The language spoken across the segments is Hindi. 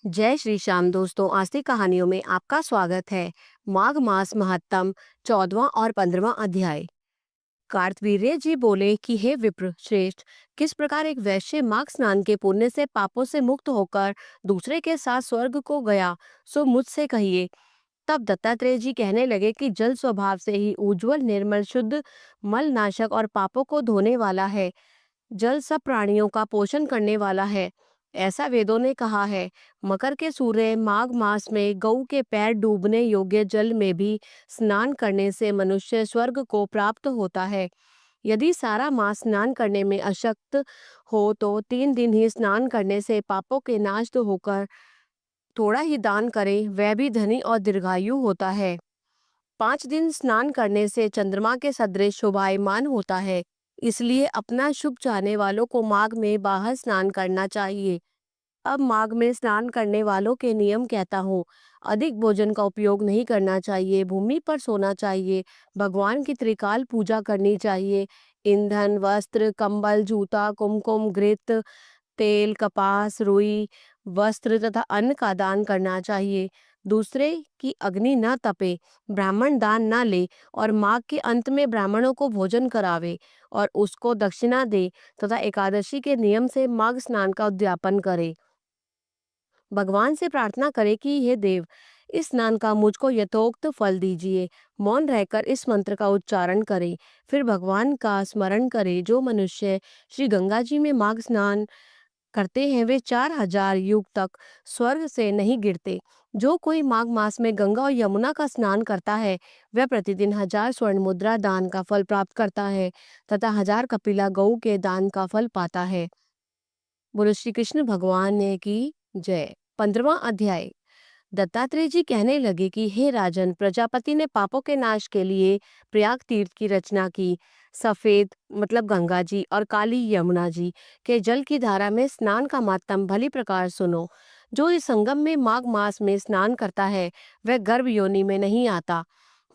जय श्री श्याम दोस्तों, आज की कहानियों में आपका स्वागत है। माघ मास महत्तम 14वां और 15वां अध्याय। कार्तवीर्य जी बोले कि हे विप्र श्रेष्ठ, किस प्रकार एक वैश्य माघ स्नान के पुण्य से पापों से मुक्त होकर दूसरे के साथ स्वर्ग को गया, सो मुझसे कहिए। तब दत्तात्रेय जी कहने लगे कि जल स्वभाव से ही उज्जवल, निर्मल, शुद्ध, मल नाशक और पापों को धोने वाला है। जल सब प्राणियों का पोषण करने वाला है, ऐसा वेदों ने कहा है। मकर के सूर्य माघ मास में गऊ के पैर डूबने योग्य जल में भी स्नान करने से मनुष्य स्वर्ग को प्राप्त होता है। यदि सारा मास स्नान करने में अशक्त हो तो 3 दिन ही स्नान करने से पापों के नाश तो होकर थोड़ा ही दान करे, वह भी धनी और दीर्घायु होता है। 5 दिन स्नान करने से चंद्रमा के सदृश शोभायमान होता है। इसलिए अपना शुभ चाहने वालों को माघ में बाहर स्नान करना चाहिए। अब माघ में स्नान करने वालों के नियम कहता हूँ। अधिक भोजन का उपयोग नहीं करना चाहिए, भूमि पर सोना चाहिए, भगवान की त्रिकाल पूजा करनी चाहिए, ईंधन, वस्त्र, कंबल, जूता, कुमकुम, घृत, तेल, कपास, रुई, वस्त्र तथा अन्न का दान करना चाहिए। दूसरे की अग्नि न तपे, ब्राह्मण दान न ले और माघ के अंत में ब्राह्मणों को भोजन करावे और उसको दक्षिणा दे तथा एकादशी के नियम से माघ स्नान का उद्यापन करे। भगवान से प्रार्थना करे कि हे देव, इस स्नान का मुझको यथोक्त फल दीजिए। मौन रहकर इस मंत्र का उच्चारण करे, फिर भगवान का स्मरण करे। जो मनुष्य श्री गंगा जी में माघ स्नान करते हैं वे 4000 युग तक स्वर्ग से नहीं गिरते। जो कोई माघ मास में गंगा और यमुना का स्नान करता है वह प्रतिदिन 1000 स्वर्ण मुद्रा दान का फल प्राप्त करता है तथा 1000 कपिला गऊ के दान का फल पाता है। बोलो श्री कृष्ण भगवान ने की जय। 15वां अध्याय। दत्तात्रेय जी कहने लगे कि हे राजन, प्रजापति ने पापों के नाश के लिए प्रयाग तीर्थ की रचना की। सफेद मतलब गंगा जी और काली यमुना जी के जल की धारा में स्नान का मातम भली प्रकार सुनो। जो इस संगम में माघ मास में स्नान करता है वह गर्भ योनि में नहीं आता।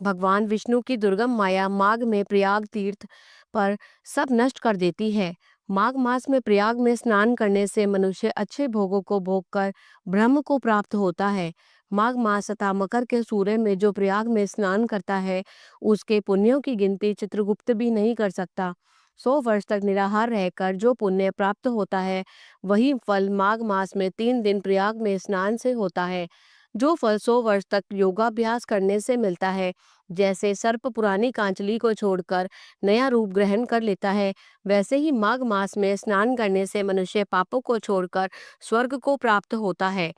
भगवान विष्णु की दुर्गम माया माघ में प्रयाग तीर्थ पर सब नष्ट कर देती है। माघ मास में प्रयाग में स्नान करने से मनुष्य अच्छे भोगों को भोगकर ब्रह्म को प्राप्त होता है। माघ मास तथा मकर के सूर्य में जो प्रयाग में स्नान करता है उसके पुण्यों की गिनती चित्रगुप्त भी नहीं कर सकता। 100 वर्ष तक निराहार रहकर जो पुण्य प्राप्त होता है वही फल माघ मास में 3 दिन प्रयाग में स्नान से होता है। जो फल 100 वर्ष तक योगाभ्यास करने से मिलता है, जैसे सर्प पुरानी कांचली को छोड़कर नया रूप ग्रहण कर लेता है, वैसे ही माघ मास में स्नान करने से मनुष्य पापों को छोड़कर स्वर्ग को प्राप्त होता है।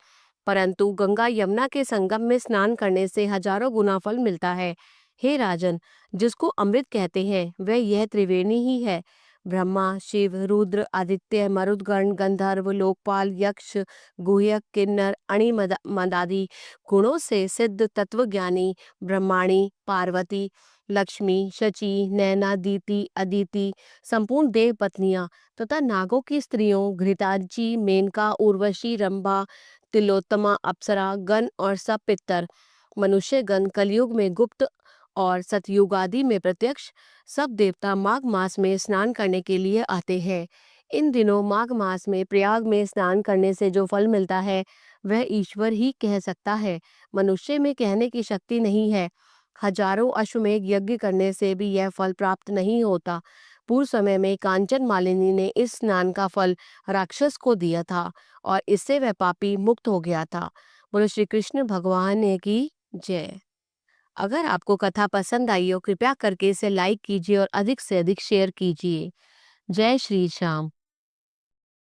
परंतु गंगा यमुना के संगम में स्नान करने से हजारों गुना फल मिलता है। हे राजन, जिसको अमृत कहते हैं वह यह त्रिवेणी ही है। ब्रह्मा, शिव, रुद्र, आदित्य, मरुदगण, गंधर्व, लोकपाल, यक्ष, गुह्यक, किन्नर, अणि मदादि गुणों से सिद्ध तत्वज्ञानी ब्रह्माणी, पार्वती, लक्ष्मी, शची, नैना, दीति, अदिति, संपूर्ण देव पत्नियां तथा नागों की स्त्रियों घृताची, मेनका, उर्वशी, रंभा, तिलोत्तमा, अप्सरा गण और सब पितर, मनुष्य गण, कलयुग में गुप्त और सतयुग आदि में प्रत्यक्ष, सब देवता माघ मास में स्नान करने के लिए आते हैं। इन दिनों माघ मास में प्रयाग में स्नान करने से जो फल मिलता है वह ईश्वर ही कह सकता है, मनुष्य में कहने की शक्ति नहीं है। हजारों अश्वमेध यज्ञ करने से भी यह फल प्राप्त नहीं होता। पूर्व समय में कांचन मालिनी ने इस स्नान का फल राक्षस को दिया था और इससे वह पापी मुक्त हो गया था। बोलो श्री कृष्ण भगवान ने की जय। अगर आपको कथा पसंद आई हो कृपया करके इसे लाइक कीजिए और अधिक से अधिक शेयर कीजिए। जय श्री श्याम।